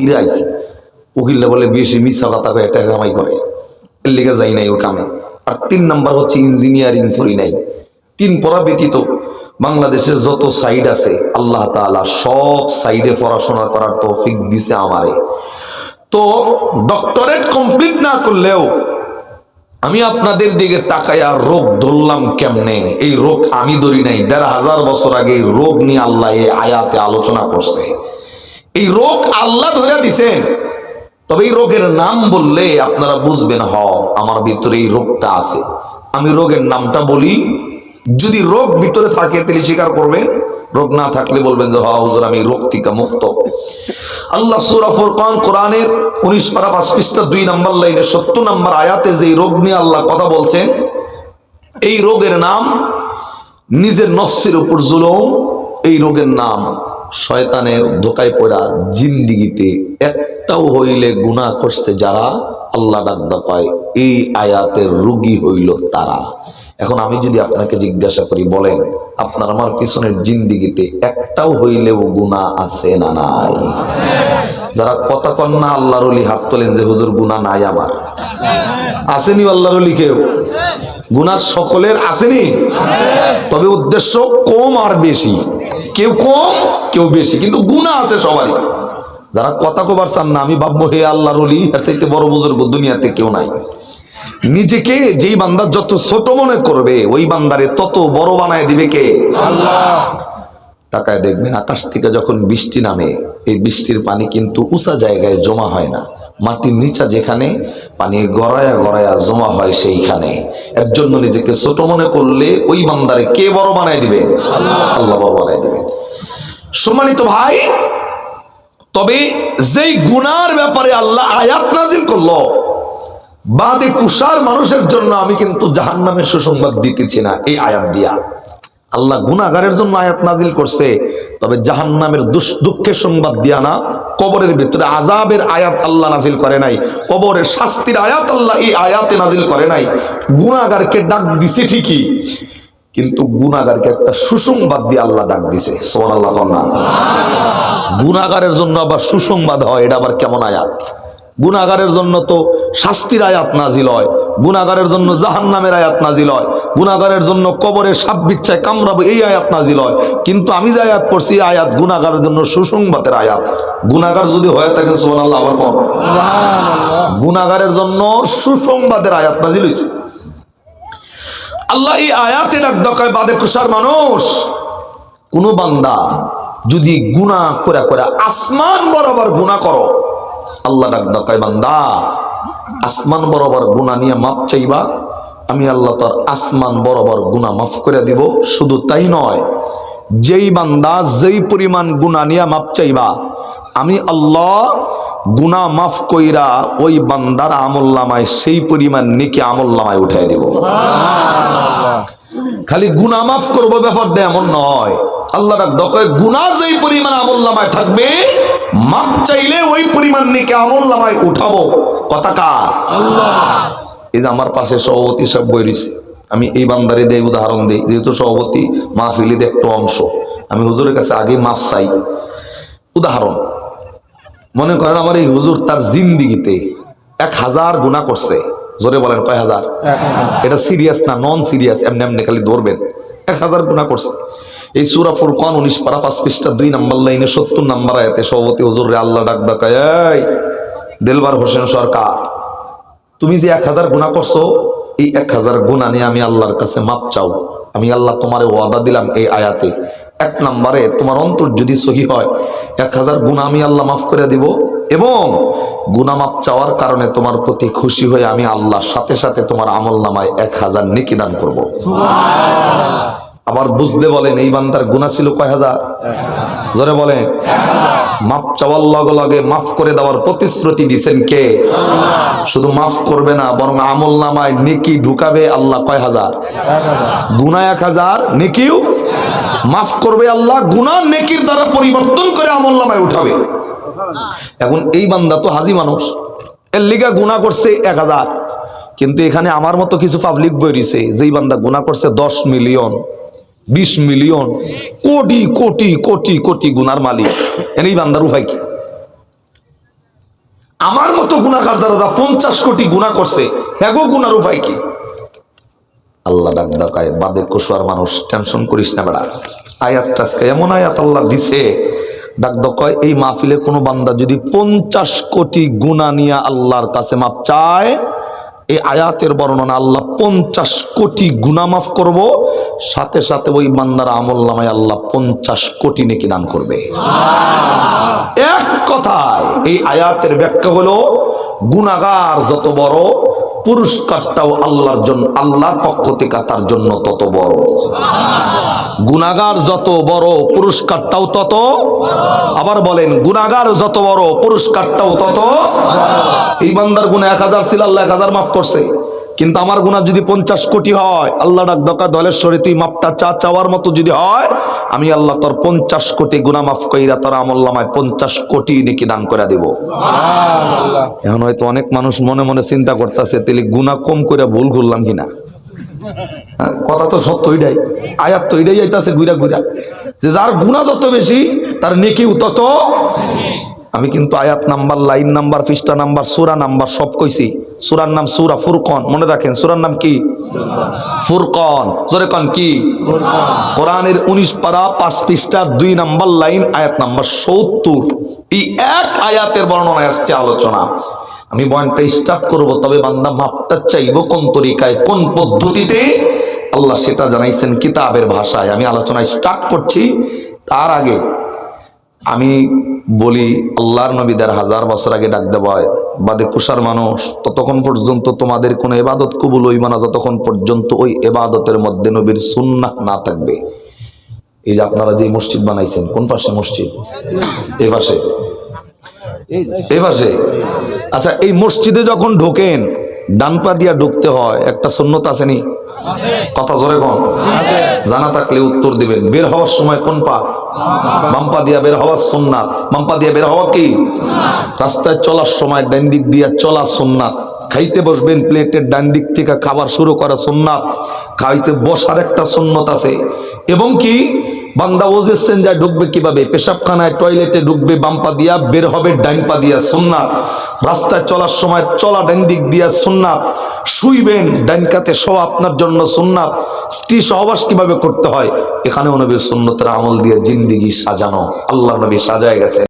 ফিরে আইছি। উকিলরা বলে বেশি মিথ্যা কথা কয়ে টাকা কামাই করে, এর লিগে যাই নাই ও কামে। আর 3 নাম্বার হচ্ছে ইঞ্জিনিয়ারিং করি নাই। 3 পড়া ব্যতীত বাংলাদেশের যত সাইড আছে আল্লাহ তাআলা সব সাইডে পড়াশোনা করার তৌফিক দিছে আমারে। তো ডক্টরেট কমপ্লিট না করলেও আমি আপনাদের দিকে তাকায়া রোগ ধরলাম কেমনে, এই রোগ আমি ধরি নাই। 1500 বছর আগে এই রোগ নিয়ে আল্লাহ এই আয়াতে আলোচনা করছে। এই রোগ আল্লাহ ধরে দিছেন। তবে এই রোগের নাম বললে আপনারা বুঝবেন, আমার ভিতরে এই রোগটা আছে। আমি রোগের নামটা বলি, যদি রোগ ভিতরে থাকে তাহলে স্বীকার করবেন, রোগ না থাকলে বলবেন যে হুজুর আমি রোগ থেকে মুক্ত। আল্লাহ সূরা ফুরকান কোরআনের 19 পারা 5 পৃষ্ঠা 2 নম্বর লাইনে 70 নম্বর আয়াতে যে রোগ নিয়ে আল্লাহ কথা বলছেন, এই রোগের নাম নিজের নফসের উপর জুলুম। এই রোগের নাম শয়তানের ধোকায় পড়া। জিন্দিগিতে একটাও হইলে গুনাহ করছে যারা, আল্লাহ ডাকদা কয় এই আয়াতের রোগী হইল তারা। এখন আমি যদি আপনাকে জিজ্ঞাসা করি, বলেন আপনার আমার পিছনের জিন্দিগিতে একটাও হইলেও গুনাহ আছে না নাই? যারা কথা কন না আল্লাহর ওলি হাত তোলেন যে হুজুর গুনাহ নাই আমার। আসেনি আল্লাহর ওলি কেউ? গুনার সকলের আসেনি, তবে উদ্দেশ্য কম আর বেশি। কেউ কম কেউ বেশি, কিন্তু গুনাহ আছে সবারই। যারা কথা কবার চান না, আমি ভাববো হে আল্লাহর ওলি, এর চাইতে বড় বুজুর্গ দুনিয়াতে কেউ নাই। নিজেকে যেই বান্দা যত ছোট মনে করবে ওই বান্দারে তত বড় বানায় দিবে কে? আল্লাহ। তাকায় দেখবেন আকাশ থেকে যখন বৃষ্টি নামে, এই বৃষ্টির পানি কিন্তু উঁচা জায়গায় জমা হয় না, মাটির নিচে যেখানে পানি গড়ায়া গড়ায়া জমা হয় সেইখানে। এর জন্য নিজেকে ছোট মনে করলে ওই বান্দারে কে বড় বানায় দিবে? আল্লাহ বড় বানায় দিবে। সম্মানিত ভাই, তবে যেই গুনার ব্যাপারে আল্লাহ আয়াত নাজিল করলো, বাদে কুশার মানুষের জন্য আমি কিন্তু জাহান্নামের সুসংবাদ দিতেছি না এই আয়াত দিয়া। আল্লাহ গুনাহগারের জন্য আয়াত নাজিল করছে, তবে জাহান্নামের দুঃখের সংবাদ দিয়া না। কবরের ভিতরে আযাবের আয়াত আল্লাহ নাজিল করে নাই, কবরের শাস্তির আয়াত আল্লাহ এই আয়াতে নাজিল করে নাই। গুনাহগারকে ডাক দিছে ঠিকই, কিন্তু গুনাহগারকে একটা সুসংবাদ দিয়ে আল্লাহ ডাক দিছে। সুবহানাল্লাহ। গুনাহগারের জন্য আবার সুসংবাদ হয়, এটা আবার কেমন আয়াত? গুনাহগারের জন্য তো শাস্তির আয়াত নাজিল হয়, গুনাহগারের জন্য জাহান্নামের আয়াত নাজিল হয়, গুনাহগারের জন্য কবরে সাপ বিচ্ছায় কামড়াবে এই আয়াত নাজিল হয়। কিন্তু আমি যে আয়াত পড়ছি এই আয়াত গুনাহগারের জন্য সুসংবাদের আয়াত। গুনাহগার যদি হয়ে থাকেন সুবহানাল্লাহ, আবার কোন গুনাহগারের জন্য সুসংবাদের আয়াত নাজিল হয়েছে। আল্লাহ এই আয়াতে ডাক দেয় বাদে কুশার মানুষ, কোন বান্দা যদি গুনাহ করে করে আসমান বরাবর গুনাহ করো, আল্লাহ ডাক দেয় বান্দা আসমান বরাবর গুনাহ নিয়ে মাপ চাইবা, আমি আল্লাহ তোর আসমান বরাবর গুনাহ মাফ করে দিব। শুধু তাই নয়, যেই বান্দা যেই পরিমাণ গুনাহ নিয়ে মাপ চাইবা, আমি আল্লাহ গুনাহ মাফ কইরা ওই বান্দার আমলনামায় সেই পরিমাণ নেকি আমলনামায় উঠাই দিব। খালি গুনাহ মাফ করবো ব্যাপারটা এমন নয়। আল্লাহ ডাক গুনাহ যেই পরিমাণ আমলনামায় থাকবে, মাপ চাইলে ওই পরিমাণ নেকি আমলনামায় উঠাবো। কথা কার? আল্লাহ। এই যে আমার পাশে সভাপতি সব বইরিছে, আমি এই বান্দারে দেই উদাহরণ দিই, যেহেতু সভাপতি মাহফিলের একটা অংশ, আমি হুজুরের কাছে আগে মাফ চাই। উদাহরণ মনে করেন আমার এই হুজুর তার জিন্দিগিতে 1000 গুনাহ করছে। জোরে বলেন কয় হাজার? এটা সিরিয়াস না, নন সিরিয়াস, এমনি এমনি খালি ধরবেন। 1000 গুনাহ করছে। এই সূরা ফুরকান 19 পারা 5 পৃষ্ঠা 2 নম্বর লাইনে 70 নম্বর আয়াতে সভাপতি হুজুরে আল্লাহ ডাক দেয়, এই দেলবার হোসেন সরকার, তুমি যে 1000 গুনাহ করছো, এই 1000 গুনাহ নিয়ে আমি আল্লাহর কাছে মাপ চাও। আমি আল্লাহ তোমারে ওয়াদা দিলাম এই আয়াতে, 1 নম্বরে তোমার অন্তর যদি সহি হয় 1000 গুনাহ আমি আল্লাহ মাফ করে দিব, এবং গুনাহ মাফ চাওয়ার কারণে তোমার প্রতি খুশি হয়ে আমি আল্লাহ সাথে সাথে তোমার আমলনামায় 1000 নেকি দান করব। সুবহানাল্লাহ। আবার বুঝতে বলেন এই বান্দার গুনাহ ছিল কয় হাজার? জোরে বলেন। মাফ চাওয়ার লগে লগে মাফ করে দেওয়ার প্রতিশ্রুতি দিবেন কে? আল্লাহ। শুধু মাফ করবে না, বরং আমলনামায় নেকি ঢুকাবে আল্লাহ। কয় হাজার? 1000। গুনাহ 1000, নেকিও মাফ করবে আল্লাহ, গুনাহ নেকির দ্বারা পরিবর্তন করে আমলনামায় উঠাবে। এখন এই বান্দা তো হাজি মানুষ, এর লিগা গুনাহ করছে 1000, কিন্তু এখানে আমার মতো কিছু পাবলিক বইরিছে, যেই বান্দা গুনাহ করছে 10 মিলিয়ন, 20 মিলিয়ন, কোটি কোটি কোটি কোটি গুনার মালিক। এই বান্দার উপায় কি? আমার মতো গুনাহগার যারা 50 কোটি গুনাহ করছে এগো গুনার উপায় কি? আল্লাহ ডাক ডাকায় বাদে কসুয়ার মানুষ, টেনশন করিস না বেড়া। আয়াতটা আজকে এমন আয়াত আল্লাহ দিছে, ডাক ডাকায় এই মাহফিলে কোনো বান্দা যদি 50 কোটি গুনাহ নিয়ে আল্লাহর কাছে মাপ চায়, এই আয়াতের বর্ণনা আল্লাহ 50 কোটি গুনাহ মাফ করব, সাথে সাথে ওই বান্দার আমলনামায় আল্লাহ 50 কোটি নেকি দান করবে। এক কথায় এই আয়াতের ব্যাখ্যা হলো গুনাহগার যত বড়, পুরস্কারটাও আল্লাহর জন্য, আল্লাহর পক্ষ থেকে তার জন্য তত বড়। গুনাহগার যত বড়, পুরস্কারটাও তত। আবার বলেন, গুনাহগার যত বড়, পুরস্কারটাও তত। এই বান্দার গুনাহ 1000 ছিল, আল্লাহ 1000 মাফ করছে। কিন্তু আমার গুনাহ যদি 50 কোটি হয়, আল্লাহ ডাক দকা দলেশ্বরে তুই মাপটা চাওয়ার মতো যদি হয়, আমি আল্লাহ তোর 50 কোটি গুনাহ মাফ কইরা তোর আমলনামায় 50 কোটি নেকি দান করে দেব। সুবহানাল্লাহ। এখন হয়তো অনেক মানুষ মনে মনে চিন্তা করতেছে, তাহলে গুনাহ কম করে ভুল করলাম কিনা। কথা তো সত্য, ওইটাই আয়াত, তো ওইটাই আইতাছে ঘুরা ঘুরা, যে যার গুনাহ যত বেশি তার নেকিও তত। আমি কিন্তু আয়াত নাম্বার, লাইন নাম্বার, পৃষ্ঠা নাম্বার, সূরা নাম্বার সব কইছি। সূরার নাম সূরা ফুরকান, মনে রাখেন। সূরার নাম কি? ফুরকান। জোরে কোন কি? কোরআনের 19 পারা 5 পৃষ্ঠা 2 নাম্বার লাইন, আয়াত নাম্বার 70। এই এক আয়াতের বর্ণনা আসছে আলোচনা। আমি বয়ানটা স্টার্ট করব, তবে বান্দা মাপটা চাইবো কোন তরিকায়, কোন পদ্ধতিতে, আল্লাহ সেটা জানাইছেন কিতাবের ভাষায়। আমি আলোচনা স্টার্ট করছি। তার আগে আমি বলি, আল্লাহর নবী 1000 বছর আগে ডাক দেওয়া হয়, বাদে কুষার মানুষ, ততক্ষণ পর্যন্ত তোমাদের কোনো ইবাদত কবুল হইবে না যতক্ষণ পর্যন্ত ওই ইবাদতের মধ্যে নবীর সুন্নাহ না থাকবে। এই যে আপনারা যে মসজিদ বানাইছেন, কোন পাশে মসজিদ? এই পাশে, এই পাশে। আচ্ছা, এই মসজিদে যখন ঢোকেন, ডান পা দিয়া ঢুকতে হয়, একটা সুন্নত আসেনি? কথা জোরে কোন, জানা থাকলে উত্তর দিবেন। বের হওয়ার সময় কোন পা? বাম পা দিয়া বের হওয়ার সুন্নাত। বাম পা দিয়া বের হওয়া কি? রাস্তায় চলার সময় ডান দিক দিয়া চলা সুন্নাত। খাইতে বসবেন, প্লেটের ডান দিক থেকে খাবার শুরু করা সুন্নাত। খাইতে বসার একটা সুন্নত আছে। এবং কি, বান্দা ওযু সেঞ্জায় ঢুকবে কিভাবে, পেশাবখানায় টয়লেটে ঢুকবে বাম পা দিয়া, বের হবে ডান পা দিয়া, সুন্নাত। রাস্তায় চলার সময় চলা ডান দিক দিয়া সুন্নাত। শুইবেন ডান কাতে শোয়া আপনার জন্য সুন্নাত। স্ত্রী সহবাস কিভাবে করতে হয়, এখানেও নবীর সুন্নতের আমল দিয়ে জিন্দেগি সাজানো। আল্লাহ নবী সাজায় গেছে।